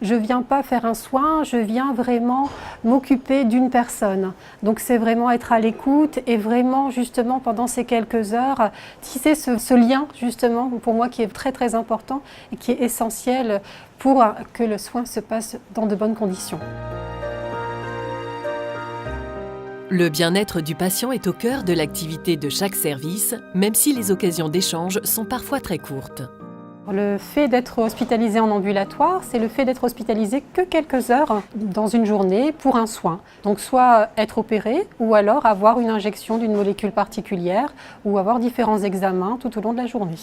Je ne viens pas faire un soin, je viens vraiment m'occuper d'une personne. Donc c'est vraiment être à l'écoute et vraiment justement pendant ces quelques heures tisser ce lien justement pour moi qui est très très important et qui est essentiel pour que le soin se passe dans de bonnes conditions. Le bien-être du patient est au cœur de l'activité de chaque service, même si les occasions d'échange sont parfois très courtes. Le fait d'être hospitalisé en ambulatoire, c'est le fait d'être hospitalisé que quelques heures dans une journée pour un soin. Donc soit être opéré ou alors avoir une injection d'une molécule particulière ou avoir différents examens tout au long de la journée.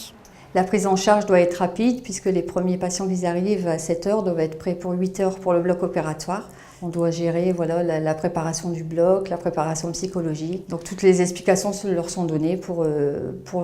La prise en charge doit être rapide puisque les premiers patients qui arrivent à 7 heures doivent être prêts pour 8 heures pour le bloc opératoire. On doit gérer la préparation du bloc, la préparation psychologique. Donc toutes les explications leur sont données pour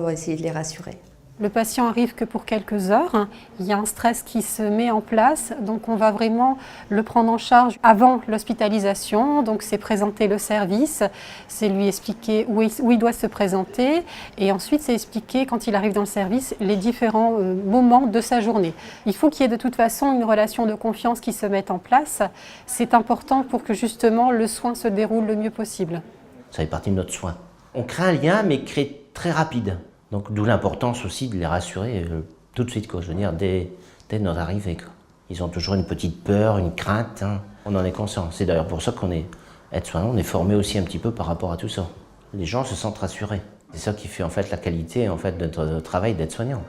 essayer de les rassurer. Le patient arrive que pour quelques heures, il y a un stress qui se met en place, donc on va vraiment le prendre en charge avant l'hospitalisation, donc c'est présenter le service, c'est lui expliquer où il doit se présenter et ensuite c'est expliquer quand il arrive dans le service les différents moments de sa journée. Il faut qu'il y ait de toute façon une relation de confiance qui se mette en place, c'est important pour que justement le soin se déroule le mieux possible. Ça fait partie de notre soin. On crée un lien mais crée très rapide. Donc d'où l'importance aussi de les rassurer tout de suite, quoi. Je veux dire, dès notre arrivée, quoi. Ils ont toujours une petite peur, une crainte, hein. On en est conscient. C'est d'ailleurs pour ça qu'on est aide-soignant, on est formé aussi un petit peu par rapport à tout ça. Les gens se sentent rassurés. C'est ça qui fait en fait la qualité en fait, de notre travail d'aide-soignant.